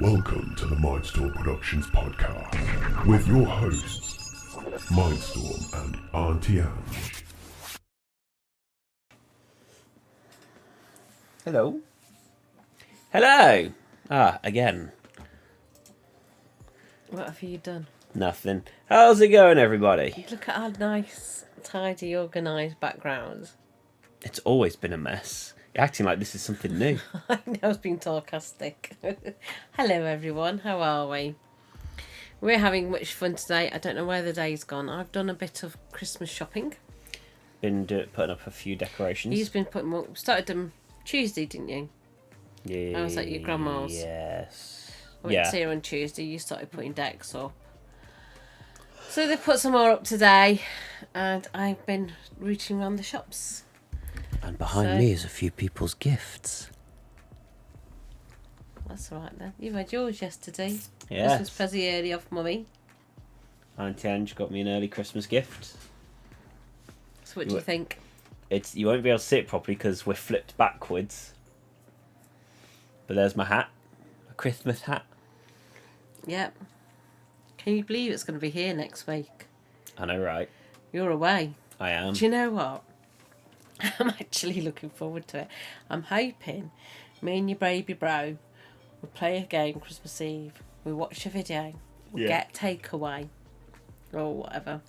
Welcome to the Mindstorm Productions podcast with your hosts, Mindstorm and Auntie Ange. Hello. Hello. Again. What have you done? Nothing. How's it going, everybody? Look at our nice, tidy, organised background. It's always been a mess. You're acting like this is something new. I know I was being sarcastic. Hello everyone, how are we? We're having much fun today. I don't know where the day's gone. I've done a bit of Christmas shopping. Been putting up a few decorations. You've been putting more... Started them Tuesday, didn't you? Yeah. I was at your grandma's. Yes. I went to see her on Tuesday. You started putting decks up. So they put some more up today. And I've been rooting around the shops. And behind me is a few people's gifts. That's all right then. You've had yours yesterday. Yes. Christmas present early off Mummy. Auntie Ange got me an early Christmas gift. So what do you think? You won't be able to see it properly because we're flipped backwards. But there's my hat. A Christmas hat. Yep. Can you believe it's going to be here next week? I know, right? You're away. I am. Do you know what? I'm actually looking forward to it. I'm hoping me and your baby bro will play a game Christmas Eve. We watch a video. We'll get takeaway or whatever.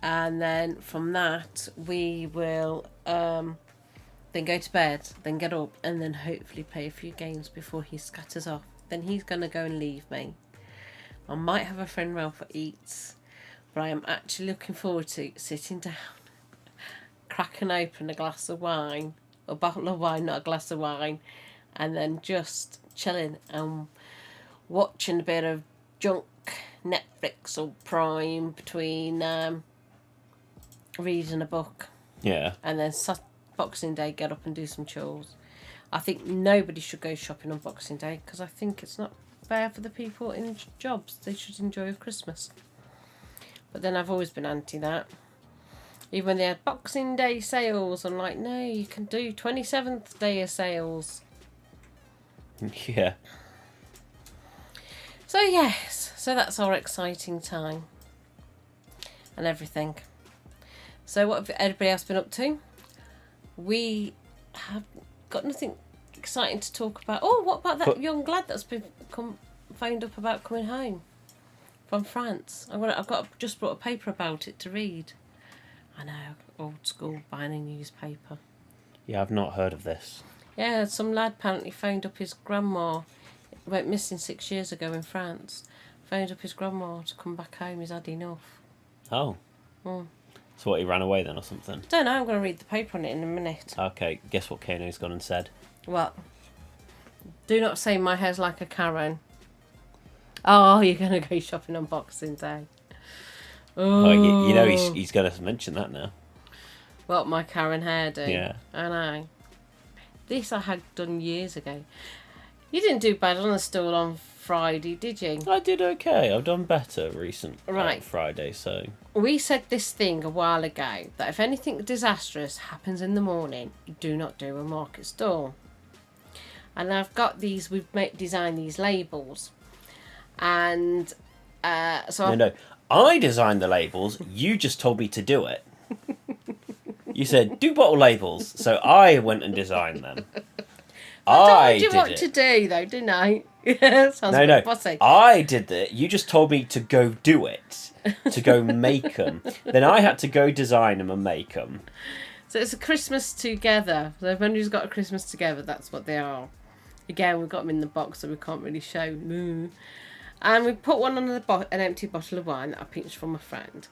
And then from that, we will then go to bed, then get up, and then hopefully play a few games before he scatters off. Then he's going to go and leave me. I might have a friend round for eats, but I am actually looking forward to sitting down, cracking open a glass of wine, a bottle of wine, not a glass of wine, and then just chilling and watching a bit of junk Netflix or Prime between reading a book. Yeah. And then Boxing Day, get up and do some chores. I think nobody should go shopping on Boxing Day because I think it's not fair for the people in jobs. They should enjoy Christmas. But then I've always been anti that. Even when they had Boxing Day sales, I'm like, no, you can do 27th day of sales. Yeah. So yes, so that's our exciting time. And everything. So what have everybody else been up to? We have got nothing exciting to talk about. Oh, what about that young lad that's been phoned up about coming home from France? I've just brought a paper about it to read. I know, old school, buying a newspaper. Yeah, I've not heard of this. Yeah, some lad apparently phoned up his grandma. Went missing 6 years ago in France. Phoned up his grandma to come back home. He's had enough. Oh. Mm. So what, he ran away then or something? Don't know, I'm going to read the paper on it in a minute. Okay, guess what Kano's gone and said? What? Do not say my hair's like a Karen. Oh, you're going to go shopping on Boxing Day. Oh, you know he's going to mention that now. What, my Karen hairdo? Yeah. I know. This I had done years ago. You didn't do bad on the stall on Friday, did you? I did okay. I've done better Right. Friday, so... We said this thing a while ago, that if anything disastrous happens in the morning, do not do a market stall. And I've got these, designed these labels. And so... No, I designed the labels. You just told me to do it. You said, do bottle labels. So I went and designed them. I told you what to do, though, didn't I? Sounds a bit bossy. I did it. You just told me to go do it. To go make them. Then I had to go design them and make them. So it's a Christmas together. So if anybody's got a Christmas together, that's what they are. Again, we've got them in the box, so we can't really show. And we put one on an empty bottle of wine that I pinched from a friend.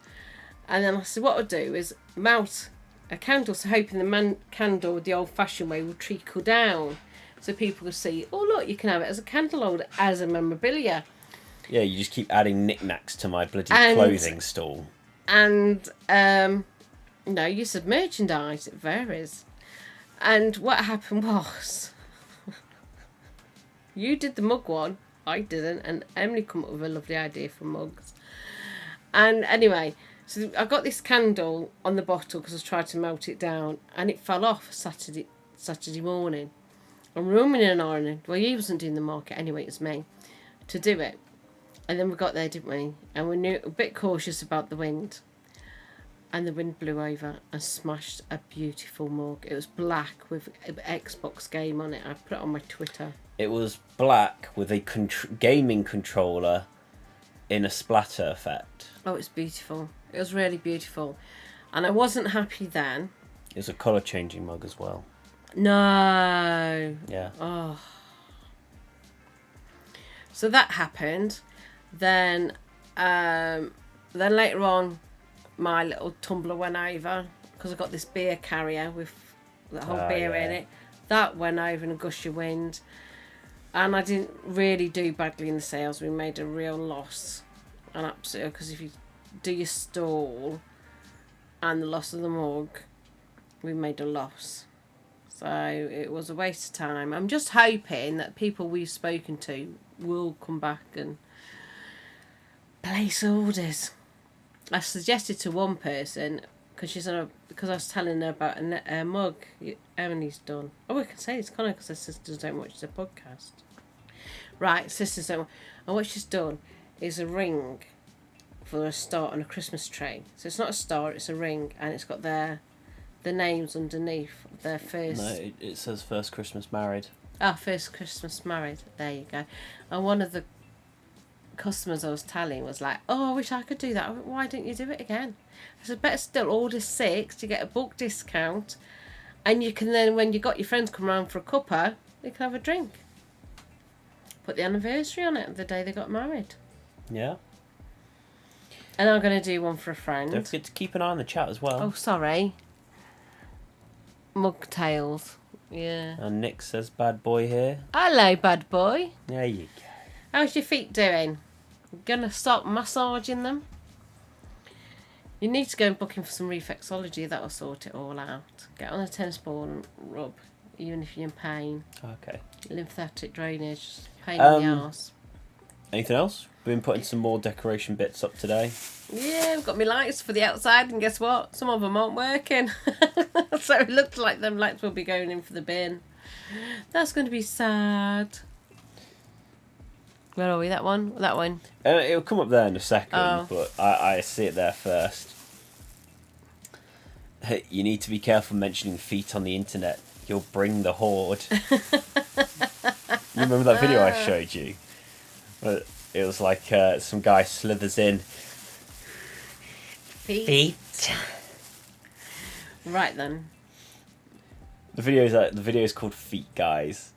And then I said, what I'll do is mount a candle, so hoping the candle the old-fashioned way will trickle down. So people will see, oh, look, you can have it as a candle holder, as a memorabilia. Yeah, you just keep adding knickknacks to my bloody clothing stall. And, no, you said merchandise, it varies. And what happened was, you did the mug one, I didn't, and Emily come up with a lovely idea for mugs. And anyway, so I got this candle on the bottle because I was trying to melt it down, and it fell off Saturday morning. And we were in Ireland. Well, he wasn't doing the market anyway, it was me, to do it. And then we got there, didn't we? And we knew a bit cautious about the wind. And the wind blew over and smashed a beautiful mug. It was black with an Xbox game on it. I put it on my Twitter. It was black with a gaming controller in a splatter effect. Oh, it's beautiful. It was really beautiful. And I wasn't happy then. It was a colour changing mug as well. No. Yeah. Oh. So that happened. Then later on, my little tumbler went over because I got this beer carrier with the whole beer in it. That went over in a gush of wind. And I didn't really do badly in the sales. We made a real loss. And absolutely, because if you do your stall and the loss of the mug, we made a loss. So it was a waste of time. I'm just hoping that people we've spoken to will come back and place orders. I suggested to one person, because I was telling her about a mug Emily's done. Oh, I can say it's kind of because her sisters don't watch the podcast. Right, sisters don't. And what she's done is a ring for a star on a Christmas tree. So it's not a star, it's a ring, and it's got the names underneath their first. No, it says first Christmas married. First Christmas married. There you go. And one of the customers I was telling was like, "Oh, I wish I could do that. Why don't you do it again?" I said, "Better still, order 6 to get a bulk discount, and you can then, when you got your friends come around for a cuppa, you can have a drink. Put the anniversary on it, the day they got married." Yeah. And I'm going to do one for a friend. Don't forget to keep an eye on the chat as well. Oh, sorry. Mugtails. Yeah. And Nick says, "Bad boy here." Hello, bad boy. There you go. How's your feet doing? Gonna start massaging them? You need to go and book in for some reflexology. That'll sort it all out. Get on a tennis ball and rub, even if you're in pain. Okay. Lymphatic drainage, pain in the arse. Anything else? Been putting some more decoration bits up today. Yeah, I've got my lights for the outside, and guess what? Some of them aren't working. So it looks like them lights will be going in for the bin. That's going to be sad. Where are we? That one? That one? It'll come up there in a second, Oh. but I see it there first. Hey, you need to be careful mentioning feet on the internet. You'll bring the horde. You remember that video I showed you? It was like some guy slithers in. Feet. Right then. The video's called Feet Guys.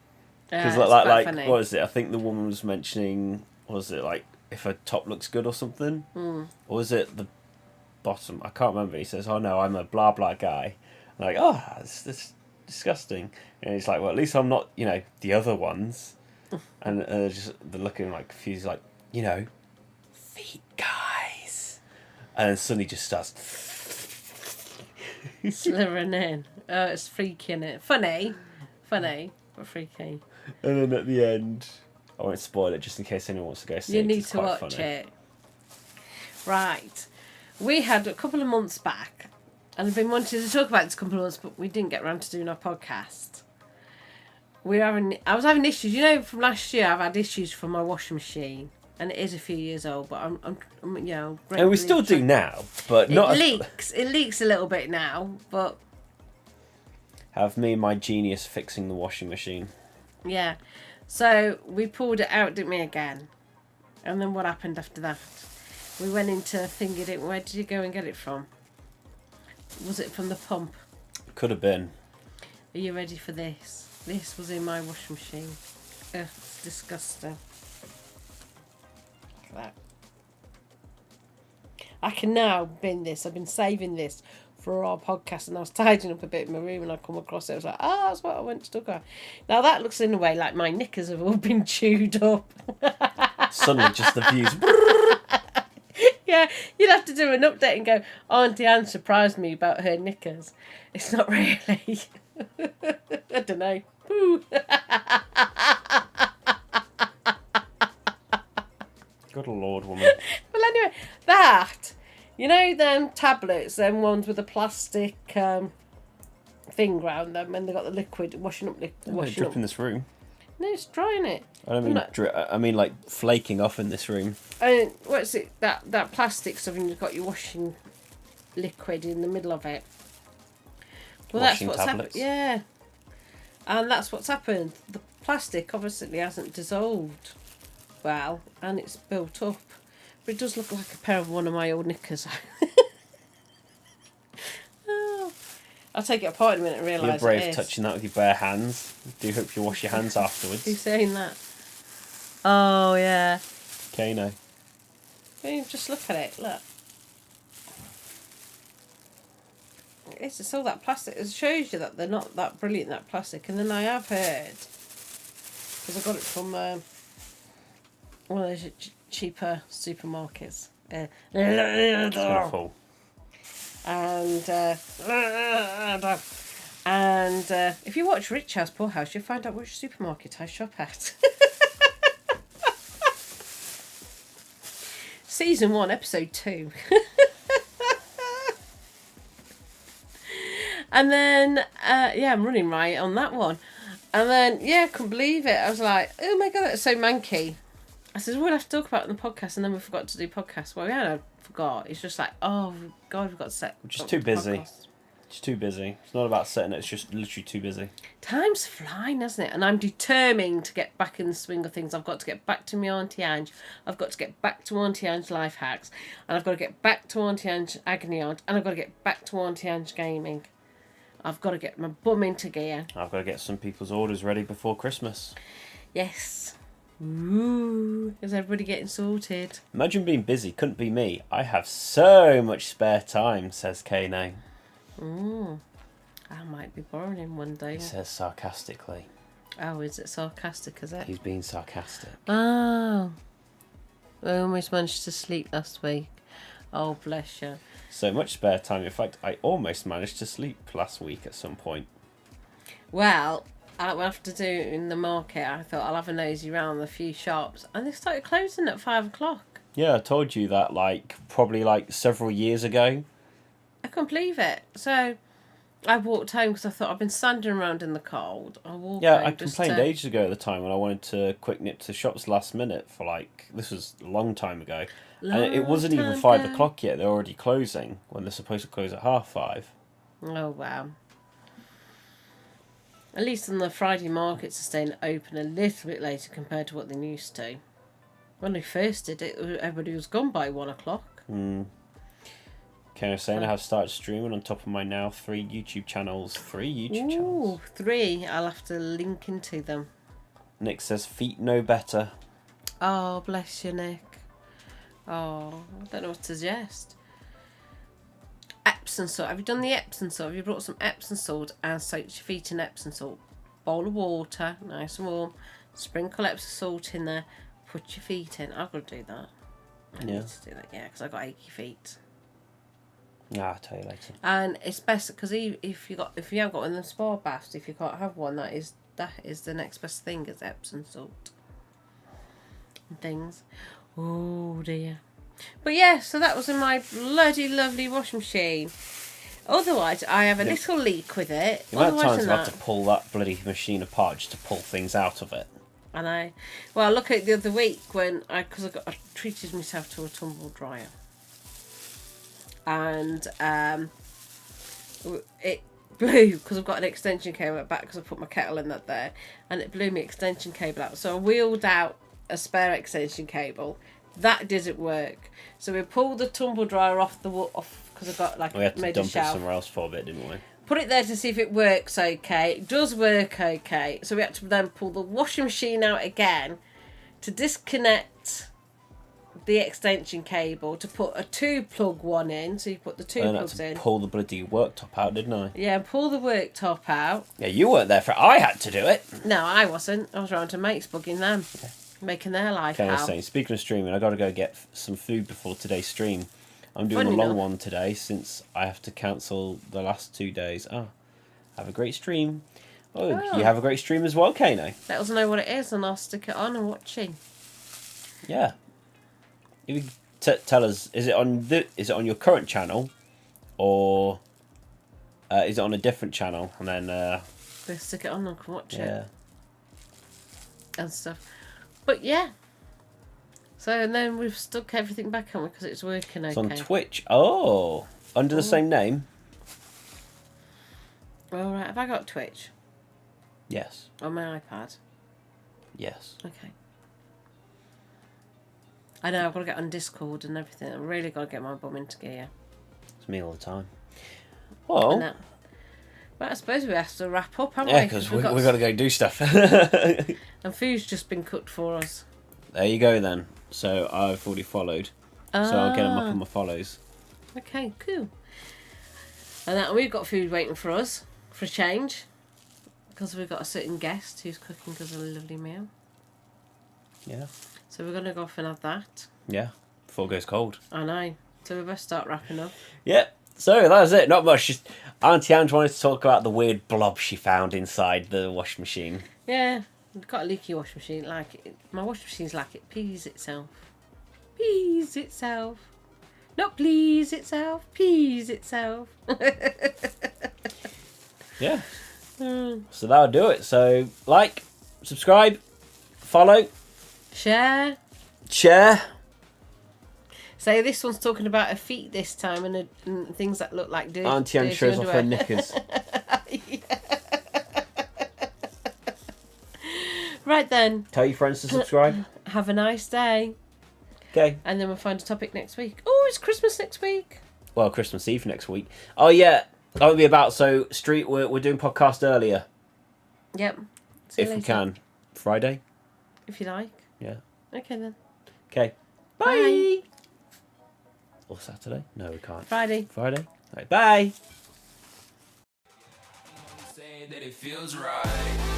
Because It's like quite funny. what was it? I think the woman was mentioning, was it like if her top looks good or something? Or was it the bottom? I can't remember. He says, "Oh no, I'm a blah blah guy." I'm like, "Oh, that's disgusting." And he's like, "Well, at least I'm not, the other ones." And they're looking like confused, like, feet guys. And then suddenly just starts Slithering in. Oh, it's freaky, innit? Funny, but freaky. And then at the end, I won't spoil it just in case anyone wants to go see it. You 'Cause need it's to quite watch funny. it. Right. We had a couple of months back, and I've been wanting to talk about this a couple of months, but we didn't get around to doing our podcast. I was having issues. From last year, I've had issues from my washing machine, and it is a few years old. But I'm And we still do now, but not. It leaks. It leaks a little bit now, but Have me and my genius fixing the washing machine. yeah. So we pulled it out, didn't we, again? And then what happened after that? We went into Thingy, didn't we? Where did you go and get it from? Was it from the pump? Could have been. Are you ready for this? This was in my washing machine. Ugh, it's disgusting. Look at that. I can now bin this. I've been saving this for our podcast, and I was tidying up a bit in my room and I come across it. I was like, that's what I went to look at. Now that looks in a way like my knickers have all been chewed up. Suddenly just the views. Yeah, you'd have to do an update and go, Auntie Anne surprised me about her knickers. It's not really. I don't know. Ooh. Good Lord, woman. Well, anyway, that, them tablets, them ones with the plastic thing thing round them, and they got the liquid washing up. Washing drip in this room. No, it's drying it. I don't mean I mean like flaking off in this room. And what's it? That plastic stuff, and you've got your washing liquid in the middle of it. Well, Washing that's what's tablets. happened. Yeah, and that's what's happened. The plastic obviously hasn't dissolved well, and it's built up. But it does look like a pair of one of my old knickers. Oh, I'll take it apart in a minute and realise. You're brave touching that with your bare hands. Do hope you wash your hands afterwards. Who's saying that? Oh yeah. Kano. Just look at it. Look. It's all that plastic. It shows you that they're not that brilliant, that plastic. And then I have heard, because I got it from one of those cheaper supermarkets. Awful. And if you watch Rich House, Poor House, you'll find out which supermarket I shop at. Season 1, episode 2. And then, I'm running right on that one. And then, I couldn't believe it. I was like, oh my God, that's so manky. I said, we'll have to talk about it in the podcast. And then we forgot to do podcasts. Well, I forgot. It's just like, oh, God, we've got to set. We're just too busy. It's too busy. It's not about setting it. It's just literally too busy. Time's flying, hasn't it? And I'm determined to get back in the swing of things. I've got to get back to my Auntie Ange. I've got to get back to Auntie Ange Life Hacks. And I've got to get back to Auntie Ange Agony Aunt. And I've got to get back to Auntie Ange Gaming. I've got to get my bum into gear. I've got to get some people's orders ready before Christmas. Yes. Ooh, is everybody getting sorted? Imagine being busy. Couldn't be me. I have so much spare time, says Kano. I might be borrowing him one day. He says sarcastically. Oh, is it sarcastic, is it? He's being sarcastic. Oh. I almost managed to sleep last week. Oh, bless you. So much spare time. In fact, I almost managed to sleep last week at some point. Well, after doing the market, I thought I'll have a nosy round a few shops. And they started closing at 5 o'clock. Yeah, I told you that probably several years ago. I couldn't believe it. So I walked home because I thought I've been standing around in the cold. I complained ages ago at the time when I wanted to quick nip to shops last minute for this was a long time ago. And it wasn't even 5 o'clock yet. They're already closing when they're supposed to close at 5:30. Oh, wow. At least on the Friday markets are staying open a little bit later compared to what they used to. When we first did it, everybody was gone by 1 o'clock. Can I say I have started streaming on top of my now 3 YouTube channels. 3 YouTube channels. 3. I'll have to link into them. Nick says feet know better. Oh, bless you, Nick. Oh, I don't know what to suggest. Epsom salt. Have you done the Epsom salt? Have you brought some Epsom salt and soaked your feet in Epsom salt? Bowl of water, nice and warm. Sprinkle Epsom salt in there. Put your feet in. I've got to do that. I need to do that, because I've got achy feet. I'll tell you later. And it's best because if you have got one of them spa baths, if you can't have one, that is the next best thing is Epsom salt and things. Oh dear. But yeah, so that was in my bloody lovely washing machine. Otherwise, I have a little leak with it. The amount of times I've had to pull that bloody machine apart just to pull things out of it. And I look at the other week when I treated myself to a tumble dryer. And it blew because I've got an extension cable at the back because I put my kettle in that there, and it blew my extension cable out. So I wheeled out a spare extension cable. That didn't work. So we pulled the tumble dryer off because I got we had to made dump a shelf. it somewhere else for a bit, didn't we? Put it there to see if it works okay. It does work okay. So we had to then pull the washing machine out again to disconnect the extension cable to put a 2-plug one in. So you put the 2 plugs in. Pull the bloody worktop out, didn't I? Yeah, pull the worktop out. Yeah, you weren't there for it. I had to do it. No, I wasn't. I was around to mates bugging them. Okay. Making their life Can I hell. say, speaking of streaming, I got to go get some food before today's stream. I'm doing a long one today since I have to cancel the last 2 days. Have a great stream. Oh, you have a great stream as well, Kano. Let us know what it is and I'll stick it on and watch it. Yeah. If you tell us, is it on your current channel, or Is it on a different channel? And then We'll stick it on and can watch yeah. it and stuff. But yeah. So and then we've stuck everything back on because it's working okay. It's on Twitch. Oh, under the same name. All right. Have I got Twitch Yes. on my iPad? Yes. Okay. I know I've got to get on Discord and everything. I've really got to get my bum into gear. It's me all the time. And Well, that, but I suppose we have to wrap up, haven't yeah, we? because we've got to go do stuff. And food's just been cooked for us. There you go then. So I've already followed. So I'll get them up on my follows. Okay, cool. And that, we've got food waiting for us for a change. Because we've got a certain guest who's cooking us a lovely meal. Yeah. So we're going to go off and have that. Yeah. Before it goes cold. I know. So we best start wrapping up. Yeah. So that was it. Not much. Just Auntie Ange wanted to talk about the weird blob she found inside the washing machine. Yeah. I've got a leaky washing machine. My washing machine's like it pees itself. Pees itself. Not please itself. Pees itself. Yeah. So that'll do it. So like, subscribe, follow, Share. share. So this one's talking about her feet this time and things that look like dirty. Auntie Ange shows off her knickers. Right then. Tell your friends to subscribe. Have a nice day. Okay. And then we'll find a topic next week. Oh, it's Christmas next week. Well, Christmas Eve next week. Oh yeah, that would be about. So Street, we're doing podcast earlier Yep. See you if we later. can. Friday. If you like. Yeah. Okay then. Okay. Bye. Or Saturday? No, we can't. Friday. Friday. Right, bye. Say that it feels right.